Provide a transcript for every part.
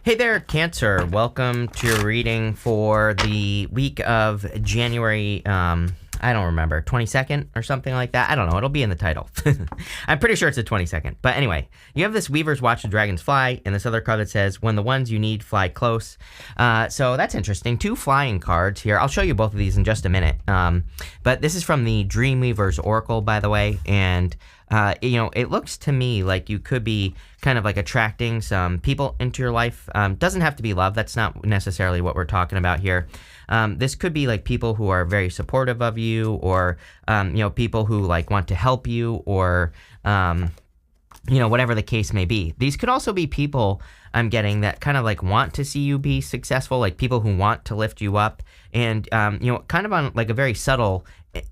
Hey there, Cancer. Welcome to your reading for the week of January, I don't remember, 22nd or something like that. I don't know. It'll be in the title. I'm pretty sure it's the 22nd. But anyway, you have this Weaver's Watch the Dragons Fly, and this other card that says, when the ones you need fly close. So that's interesting. Two flying cards here. I'll show you both of these in just a minute. But this is from the Dreamweaver's Oracle, by the way, and it looks to me like you could be kind of like attracting some people into your life. Doesn't have to be love. That's not necessarily what we're talking about here. This could be like people who are very supportive of you, or, people who like want to help you, or, whatever the case may be. These could also be people I'm getting that kind of like want to see you be successful, like people who want to lift you up, and, kind of on like a very subtle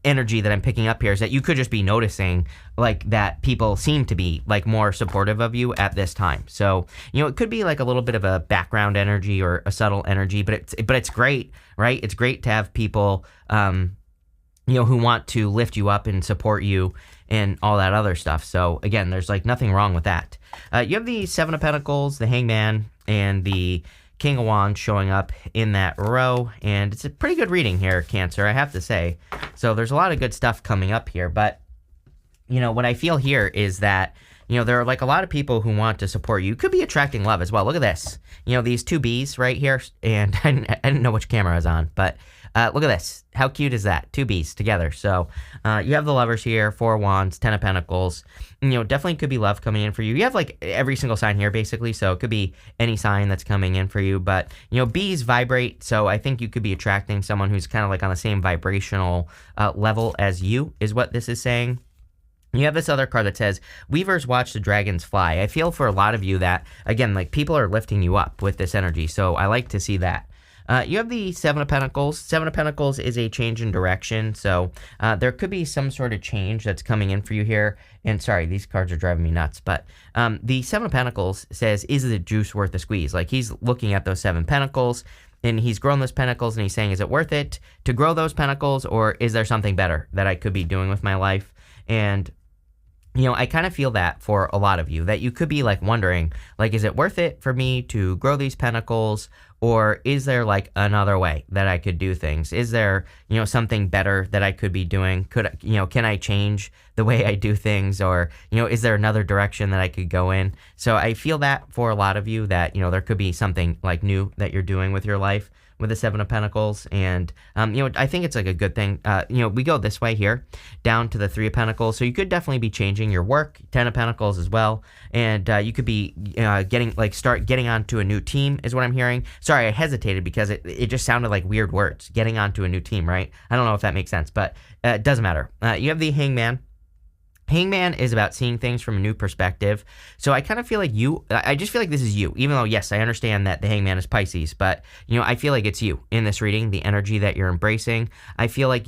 energy that I'm picking up here is that you could just be noticing like that people seem to be like more supportive of you at this time. So, it could be like a little bit of a background energy or a subtle energy, but it's great, right? It's great to have people, who want to lift you up and support you and all that other stuff. So again, there's like nothing wrong with that. You have the Seven of Pentacles, the Hangman, and the King of Wands showing up in that row, and it's a pretty good reading here, Cancer, I have to say. So there's a lot of good stuff coming up here, but, what I feel here is that, there are like a lot of people who want to support you. You could be attracting love as well. Look at this. These two bees right here, and I didn't know which camera I was on, but look at this. How cute is that? Two bees together. So you have the lovers here, Four of Wands, Ten of Pentacles. Definitely could be love coming in for you. You have like every single sign here basically, so it could be any sign that's coming in for you. But, bees vibrate, so I think you could be attracting someone who's kind of like on the same vibrational level as you, is what this is saying. You have this other card that says, Weavers Watch the Dragons Fly. I feel for a lot of you that, again, like people are lifting you up with this energy, so I like to see that. You have the Seven of Pentacles. Seven of Pentacles is a change in direction, so there could be some sort of change that's coming in for you here. And sorry, these cards are driving me nuts, but the Seven of Pentacles says, is the juice worth the squeeze? Like he's looking at those Seven Pentacles, and he's grown those pentacles, and he's saying, is it worth it to grow those pentacles, or is there something better that I could be doing with my life? And I kind of feel that for a lot of you, that you could be like wondering, like, is it worth it for me to grow these pentacles, or is there like another way that I could do things? Is there, something better that I could be doing? Can I change the way I do things, or, is there another direction that I could go in? So I feel that for a lot of you that, there could be something like new that you're doing with your life with the Seven of Pentacles, and I think it's like a good thing. We go this way here down to the Three of Pentacles, so you could definitely be changing your work. Ten of Pentacles as well, and you could be start getting onto a new team is what I'm hearing. Sorry, I hesitated because it just sounded like weird words. Getting onto a new team, right? I don't know if that makes sense, but it doesn't matter. You have the Hangman. Hangman is about seeing things from a new perspective. So I kind of feel like I just feel like this is you, even though, yes, I understand that the Hangman is Pisces, but, I feel like it's you in this reading, the energy that you're embracing. I feel like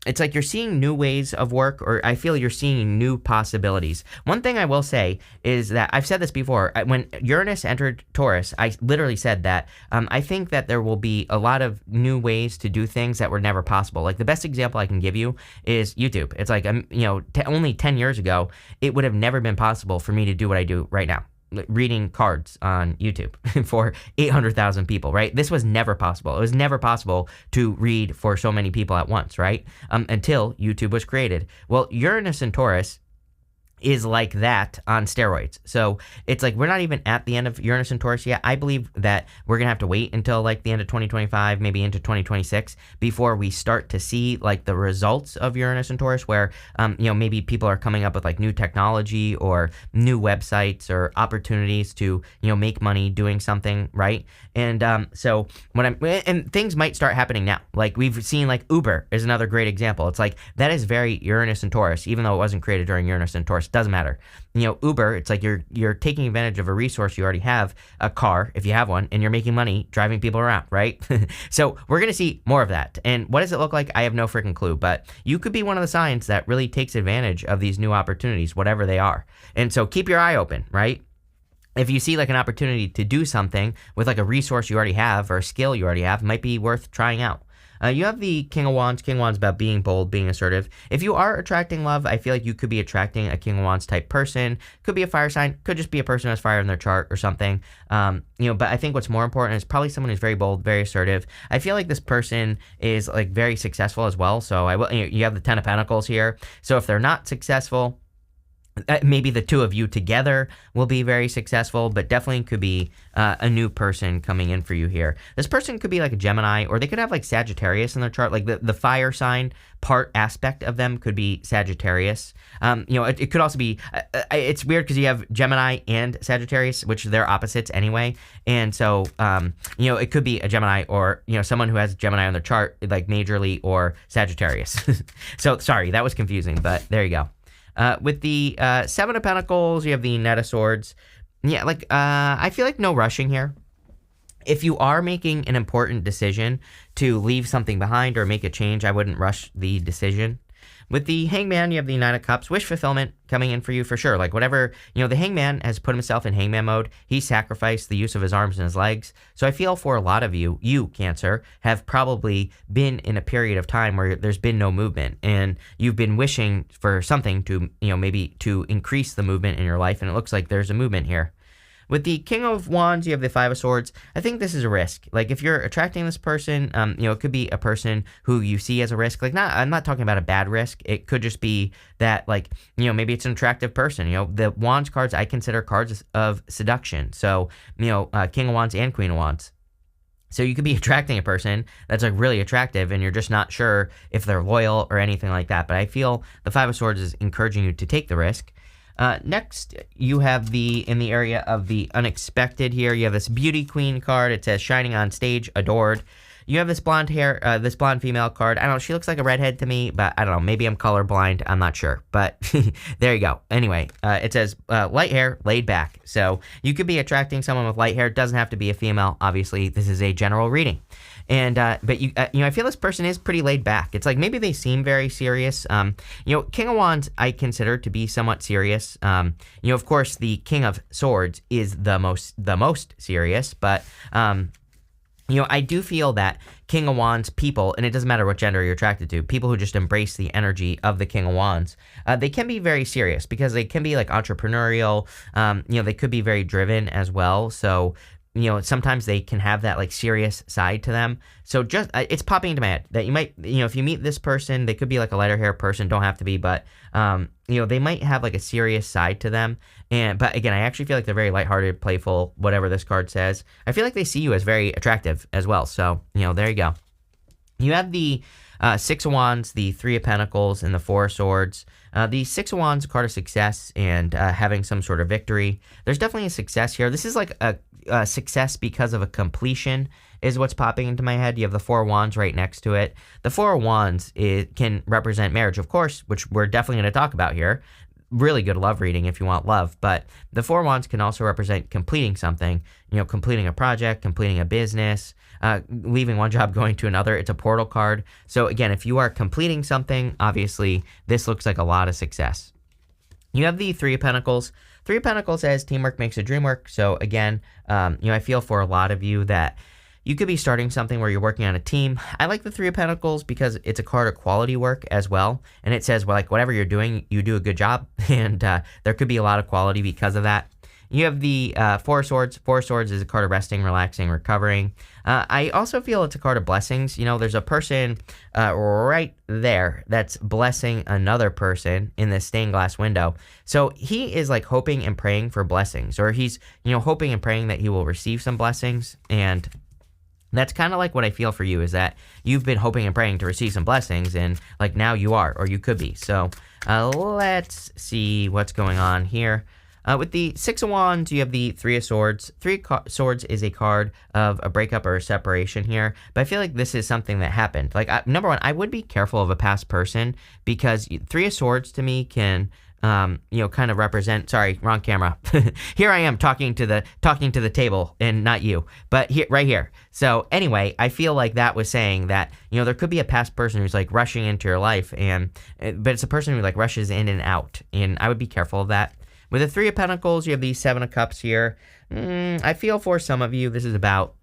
it's like you're seeing new ways of work, or I feel you're seeing new possibilities. One thing I will say is that I've said this before. When Uranus entered Taurus, I literally said that I think that there will be a lot of new ways to do things that were never possible. Like the best example I can give you is YouTube. It's like, only 10 years ago, it would have never been possible for me to do what I do right now, reading cards on YouTube for 800,000 people, right? This was never possible. It was never possible to read for so many people at once, right? Until YouTube was created. Well, Uranus and Taurus is like that on steroids. So it's like we're not even at the end of Uranus and Taurus yet. I believe that we're going to have to wait until like the end of 2025, maybe into 2026, before we start to see like the results of Uranus and Taurus, where, maybe people are coming up with like new technology or new websites or opportunities to, make money doing something, right? And so and things might start happening now. Like we've seen like Uber is another great example. It's like that is very Uranus and Taurus, even though it wasn't created during Uranus and Taurus. Doesn't matter. Uber, it's like you're taking advantage of a resource you already have, a car, if you have one, and you're making money driving people around, right? So we're going to see more of that. And what does it look like? I have no freaking clue, but you could be one of the signs that really takes advantage of these new opportunities, whatever they are. And so keep your eye open, right? If you see like an opportunity to do something with like a resource you already have or a skill you already have, it might be worth trying out. You have the King of Wands. King of Wands about being bold, being assertive. If you are attracting love, I feel like you could be attracting a King of Wands type person. Could be a fire sign. Could just be a person who has fire in their chart or something. But I think what's more important is probably someone who's very bold, very assertive. I feel like this person is like very successful as well. So you have the Ten of Pentacles here. So if they're not successful, maybe the two of you together will be very successful, but definitely could be a new person coming in for you here. This person could be like a Gemini, or they could have like Sagittarius in their chart. Like the fire sign part aspect of them could be Sagittarius. It could also be, it's weird because you have Gemini and Sagittarius, which they're opposites anyway. And so, it could be a Gemini or, someone who has Gemini on their chart, like majorly, or Sagittarius. So sorry, that was confusing, but there you go. With the Seven of Pentacles, you have the Knight of Swords. Yeah, I feel like no rushing here. If you are making an important decision to leave something behind or make a change, I wouldn't rush the decision. With the Hangman, you have the Nine of Cups. Wish fulfillment coming in for you for sure. Like whatever, the Hangman has put himself in Hangman mode. He sacrificed the use of his arms and his legs. So I feel for a lot of you, Cancer, have probably been in a period of time where there's been no movement. And you've been wishing for something to, maybe to increase the movement in your life. And it looks like there's a movement here. With the King of Wands, you have the Five of Swords. I think this is a risk. Like, if you're attracting this person, it could be a person who you see as a risk. Like, I'm not talking about a bad risk. It could just be that, maybe it's an attractive person. The Wands cards, I consider cards of seduction. So, King of Wands and Queen of Wands. So you could be attracting a person that's really attractive and you're just not sure if they're loyal or anything like that. But I feel the Five of Swords is encouraging you to take the risk. Next, you have in the area of the unexpected here, you have this Beauty Queen card. It says shining on stage, adored. You have this blonde female card. I don't know, she looks like a redhead to me, but I don't know, maybe I'm colorblind, I'm not sure, but there you go. Anyway, it says light hair, laid back. So you could be attracting someone with light hair. It doesn't have to be a female. Obviously, this is a general reading. And but I feel this person is pretty laid back. It's like maybe they seem very serious. King of Wands I consider to be somewhat serious. Of course the King of Swords is the most serious, but I do feel that King of Wands people, and it doesn't matter what gender you're attracted to, people who just embrace the energy of the King of Wands, they can be very serious because they can be entrepreneurial. They could be very driven as well. So sometimes they can have that serious side to them. So just, it's popping into my head that you might, if you meet this person, they could be a lighter hair person, don't have to be, but, they might have a serious side to them. But again, I actually feel like they're very lighthearted, playful, whatever this card says. I feel like they see you as very attractive as well. So, there you go. You have the Six of Wands, the Three of Pentacles, and the Four of Swords. The Six of Wands, a card of success and having some sort of victory. There's definitely a success here. This is a success because of a completion is what's popping into my head. You have the Four of Wands right next to it. The Four of Wands can represent marriage, of course, which we're definitely going to talk about here. Really good love reading if you want love, but the Four of Wands can also represent completing something, completing a project, completing a business, leaving one job, going to another. It's a portal card. So again, if you are completing something, obviously this looks like a lot of success. You have the Three of Pentacles. Three of Pentacles says teamwork makes the dream work. So again, I feel for a lot of you that you could be starting something where you're working on a team. I like the Three of Pentacles because it's a card of quality work as well. And it says, whatever you're doing, you do a good job. And there could be a lot of quality because of that. You have the Four of Swords. Four of Swords is a card of resting, relaxing, recovering. I also feel it's a card of blessings. There's a person right there that's blessing another person in this stained glass window. So he is hoping and praying for blessings, or he's, hoping and praying that he will receive some blessings. And that's kind of what I feel for you, is that you've been hoping and praying to receive some blessings, and now you are, or you could be. So let's see what's going on here. With the Six of Wands, you have the Three of Swords. Three of Swords is a card of a breakup or a separation here, but I feel like this is something that happened. Number one, I would be careful of a past person, because Three of Swords to me can kind of represent, sorry, wrong camera. Here I am talking to the table and not you, but right here. So anyway, I feel like that was saying that, there could be a past person who's rushing into your life, but it's a person who rushes in and out, and I would be careful of that. With the Three of Pentacles, you have the Seven of Cups here. I feel for some of you, this is about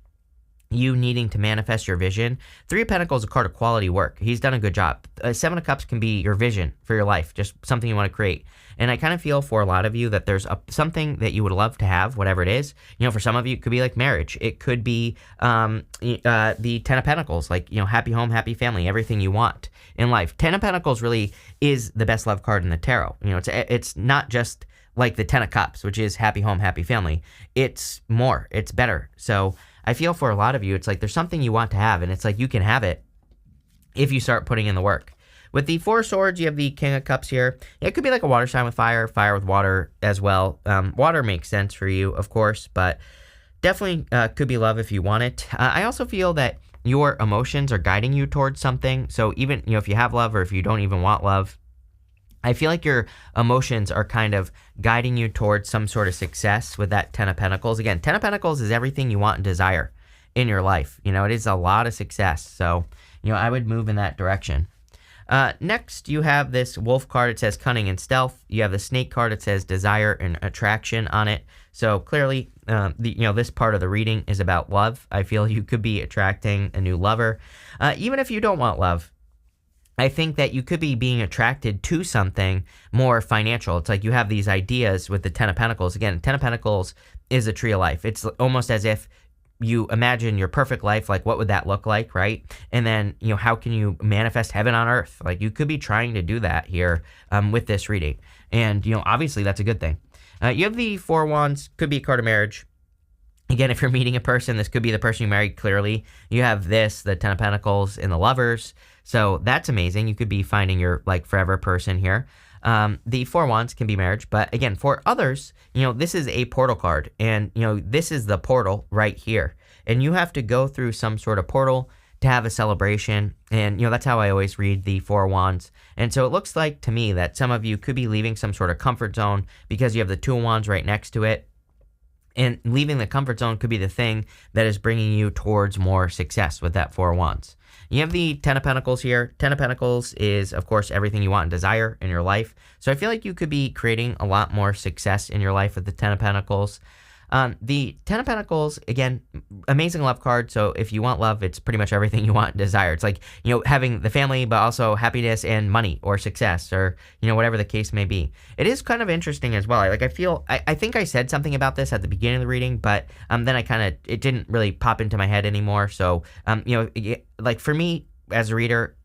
you needing to manifest your vision. Three of Pentacles is a card of quality work. He's done a good job. Seven of Cups can be your vision for your life, just something you want to create. And I kind of feel for a lot of you that there's something that you would love to have, whatever it is. For some of you, it could be like marriage. It could be the Ten of Pentacles, like, happy home, happy family, everything you want in life. Ten of Pentacles really is the best love card in the tarot. It's not just like the Ten of Cups, which is happy home, happy family. It's more, it's better. So I feel for a lot of you, it's like there's something you want to have, and it's like you can have it if you start putting in the work. With the Four of Swords, you have the King of Cups here. It could be like a water sign with fire, fire with water as well. Water makes sense for you, of course, but definitely could be love if you want it. I also feel that your emotions are guiding you towards something. So even, if you have love or if you don't even want love, I feel like your emotions are kind of guiding you towards some sort of success with that Ten of Pentacles. Again, Ten of Pentacles is everything you want and desire in your life. It is a lot of success. So, I would move in that direction. Next, you have this Wolf card. It says cunning and stealth. You have the Snake card. It says desire and attraction on it. So clearly, this part of the reading is about love. I feel you could be attracting a new lover. Even if you don't want love, I think that you could be being attracted to something more financial. It's like you have these ideas with the Ten of Pentacles. Again, Ten of Pentacles is a tree of life. It's almost as if you imagine your perfect life, like what would that look like, right? And then, how can you manifest heaven on earth? Like you could be trying to do that here with this reading. And, obviously that's a good thing. You have the Four of Wands, could be a card of marriage. Again, if you're meeting a person, this could be the person you married, clearly. You have this, the Ten of Pentacles, and the Lovers. So that's amazing. You could be finding your, forever person here. The Four of Wands can be marriage. But again, for others, this is a portal card. And, this is the portal right here. And you have to go through some sort of portal to have a celebration. And, that's how I always read the Four of Wands. And so it looks like to me that some of you could be leaving some sort of comfort zone because you have the Two of Wands right next to it. And leaving the comfort zone could be the thing that is bringing you towards more success with that Four of Wands. You have the Ten of Pentacles here. Ten of Pentacles is, of course, everything you want and desire in your life. So I feel like you could be creating a lot more success in your life with the Ten of Pentacles. The Ten of Pentacles, again, amazing love card. So if you want love, it's pretty much everything you want and desire. It's like, having the family, but also happiness and money or success or, whatever the case may be. It is kind of interesting as well. I think I said something about this at the beginning of the reading, but then it didn't really pop into my head anymore. So, for me as a reader,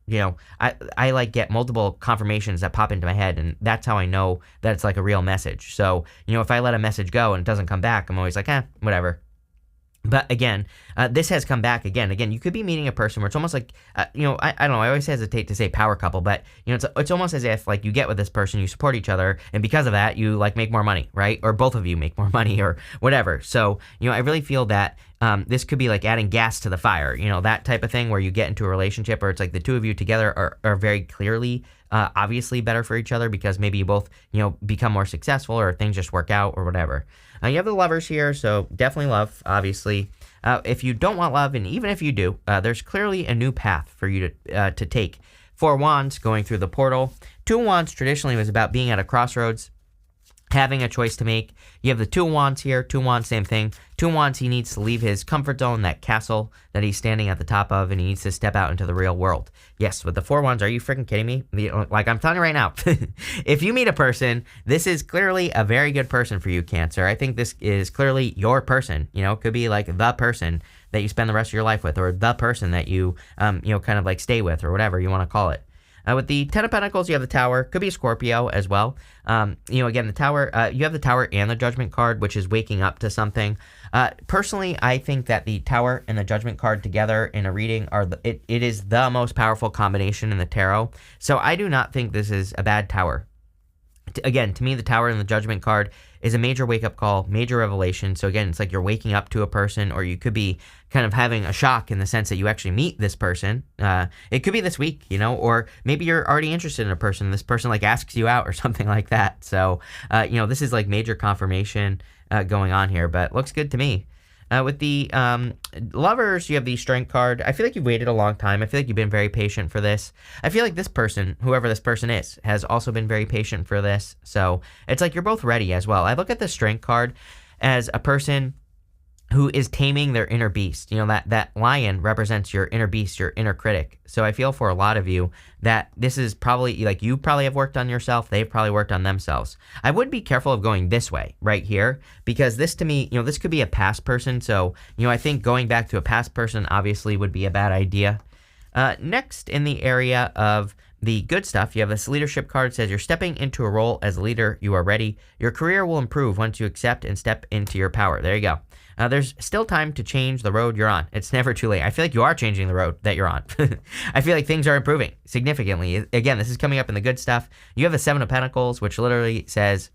I get multiple confirmations that pop into my head, and that's how I know that it's like a real message. So, if I let a message go and it doesn't come back, I'm always like, whatever. But again, this has come back again. Again, you could be meeting a person where it's almost like, I don't know, I always hesitate to say power couple, but, it's almost as if, you get with this person, you support each other, and because of that, you, make more money, right? Or both of you make more money or whatever. So, I really feel that this could be like adding gas to the fire, that type of thing where you get into a relationship where it's like the two of you together are very clearly, obviously better for each other because maybe you both, become more successful or things just work out or whatever. You have the Lovers here, so definitely love, obviously. If you don't want love, and even if you do, there's clearly a new path for you to take. Four of Wands going through the portal. Two of Wands traditionally was about being at a crossroads, having a choice to make. You have the Two of Wands here. Two of Wands, same thing. Two of Wands, he needs to leave his comfort zone, that castle that he's standing at the top of, and he needs to step out into the real world. Yes, with the Four of Wands, are you freaking kidding me? I'm telling you right now, if you meet a person, this is clearly a very good person for you, Cancer. I think this is clearly your person. It could be like the person that you spend the rest of your life with, or the person that you, kind of stay with, or whatever you want to call it. With the Ten of Pentacles, you have the Tower. Could be a Scorpio as well. Again, the Tower, you have the Tower and the Judgment card, which is waking up to something. Personally, I think that the Tower and the Judgment card together in a reading it is the most powerful combination in the tarot. So I do not think this is a bad Tower. Again, to me, the Tower and the Judgment card is a major wake-up call, major revelation. So again, it's like you're waking up to a person, or you could be kind of having a shock in the sense that you actually meet this person. It could be this week, or maybe you're already interested in a person. This person asks you out or something like that. So, this is major confirmation going on here, but looks good to me. With the Lovers, you have the Strength card. I feel like you've waited a long time. I feel like you've been very patient for this. I feel like this person, whoever this person is, has also been very patient for this. So it's like you're both ready as well. I look at the Strength card as a person who is taming their inner beast. You know, that lion represents your inner beast, your inner critic. So I feel for a lot of you that this is probably, like, you probably have worked on yourself. They've probably worked on themselves. I would be careful of going this way right here, because this, to me, you know, this could be a past person. So, you know, I think going back to a past person obviously would be a bad idea. Next, in the area of the good stuff, you have this leadership card. It says you're stepping into a role as a leader. You are ready. Your career will improve once you accept and step into your power. There you go. There's still time to change the road you're on. It's never too late. I feel like you are changing the road that you're on. I feel like things are improving significantly. Again, this is coming up in the good stuff. You have the Seven of Pentacles, which literally says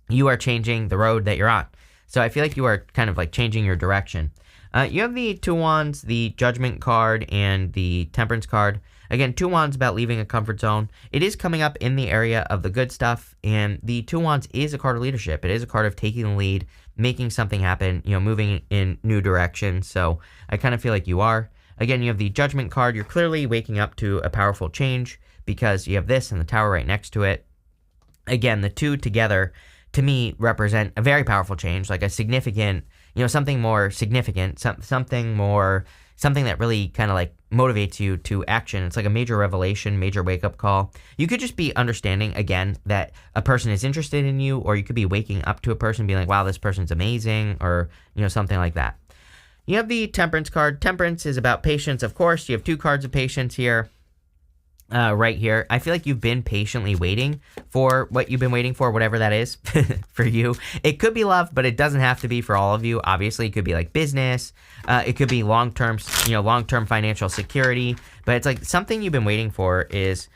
you are changing the road that you're on. So I feel like you are kind of like changing your direction. You have the Two Wands, the Judgment card, and the Temperance card. Again, Two Wands about leaving a comfort zone. It is coming up in the area of the good stuff, and the Two Wands is a card of leadership. It is a card of taking the lead, making something happen, you know, moving in new directions. So I kind of feel like you are. Again, you have the Judgment card. You're clearly waking up to a powerful change because you have this and the Tower right next to it. Again, the two together, to me, represent a very powerful change, like a significant, you know, something more significant, something that really kind of like motivates you to action. It's like a major revelation, major wake-up call. You could just be understanding, again, that a person is interested in you, or you could be waking up to a person being like, wow, this person's amazing, or, you know, something like that. You have the Temperance card. Temperance is about patience, of course. You have two cards of patience here. Right here. I feel like you've been patiently waiting for what you've been waiting for, whatever that is for you. It could be love, but it doesn't have to be for all of you. Obviously, it could be like business. It could be long-term financial security. But it's like something you've been waiting for is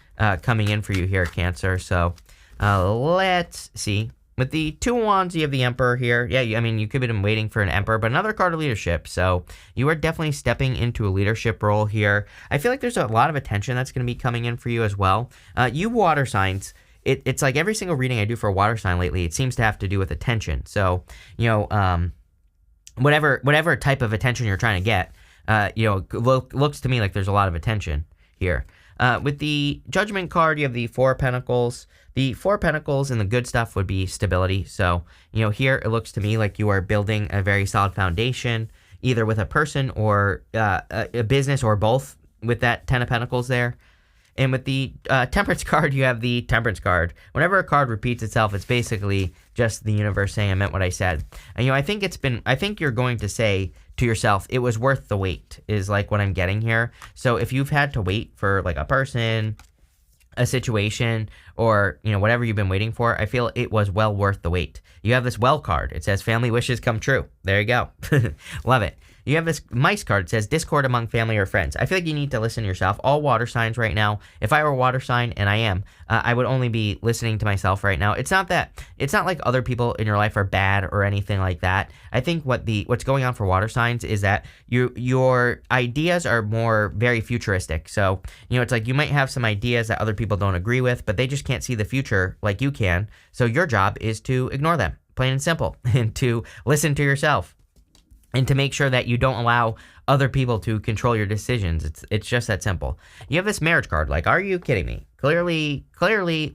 coming in for you here, Cancer. So let's see. With the Two Wands, you have the Emperor here. Yeah, you could have been waiting for an Emperor, but another card of leadership. So you are definitely stepping into a leadership role here. I feel like there's a lot of attention that's going to be coming in for you as well. You water signs, it's like every single reading I do for a water sign lately, it seems to have to do with attention. So, you know, whatever type of attention you're trying to get, looks to me like there's a lot of attention here. With the Judgment card, you have the Four of Pentacles. The Four of Pentacles in the good stuff would be stability. So, you know, here it looks to me like you are building a very solid foundation, either with a person or a business, or both, with that Ten of Pentacles there. And with the Temperance card, you have the Temperance card. Whenever a card repeats itself, it's basically just the universe saying I meant what I said. And, you know, I think you're going to say to yourself, it was worth the wait, is like what I'm getting here. So if you've had to wait for like a person, a situation, or, you know, whatever you've been waiting for, I feel it was well worth the wait. You have this Well card. It says family wishes come true. There you go. Love it. You have this Mice card. It says discord among family or friends. I feel like you need to listen to yourself. All water signs right now, if I were a water sign, and I am, I would only be listening to myself right now. It's not like other people in your life are bad or anything like that. I think what's going on for water signs is that your ideas are more very futuristic. So, you know, it's like you might have some ideas that other people don't agree with, but they just can't see the future like you can. So your job is to ignore them, plain and simple, and to listen to yourself, and to make sure that you don't allow other people to control your decisions. It's just that simple. You have this Marriage card. Like, are you kidding me? Clearly,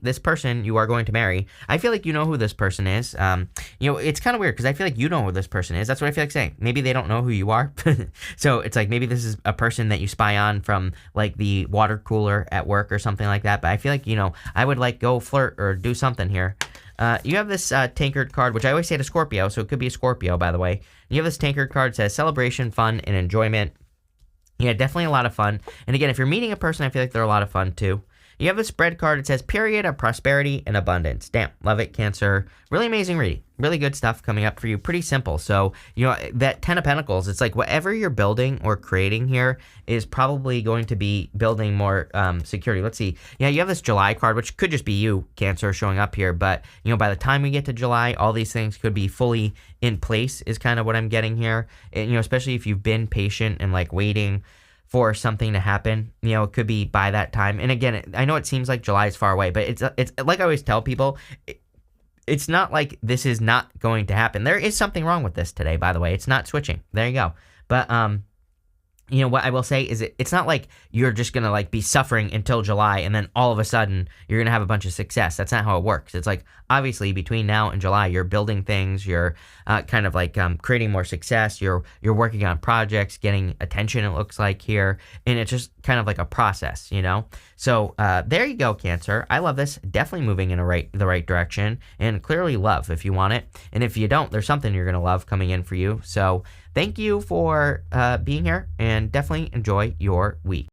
this person you are going to marry, I feel like you know who this person is. You know, it's kind of weird because I feel like you know who this person is. That's what I feel like saying. Maybe they don't know who you are. So it's like maybe this is a person that you spy on from like the water cooler at work or something like that. But I feel like, you know, I would like go flirt or do something here. You have this Tankard card, which I always say to Scorpio, so it could be a Scorpio, by the way. You have this Tankard card that says celebration, fun, and enjoyment. Yeah, definitely a lot of fun. And again, if you're meeting a person, I feel like they're a lot of fun too. You have a spread card. It says period of prosperity and abundance. Damn, love it, Cancer. Really amazing reading. Really good stuff coming up for you. Pretty simple. So, you know, that Ten of Pentacles, it's like whatever you're building or creating here is probably going to be building more security. Let's see. Yeah, you have this July card, which could just be you, Cancer, showing up here. But, you know, by the time we get to July, all these things could be fully in place is kind of what I'm getting here. And, you know, especially if you've been patient and like waiting for something to happen, you know, it could be by that time. And again, I know it seems like July is far away, but it's like I always tell people, it's not like this is not going to happen. There is something wrong with this today, by the way. It's not switching. There you go. But you know what I will say is it's not like you're just gonna like be suffering until July and then all of a sudden you're gonna have a bunch of success. That's not how it works. It's like obviously between now and July you're building things, you're kind of like creating more success. You're working on projects, getting attention. It looks like here, and it's just kind of like a process, you know. So there you go, Cancer. I love this. Definitely moving in the right direction, and clearly love if you want it, and if you don't, there's something you're gonna love coming in for you. So thank you for being here, and definitely enjoy your week.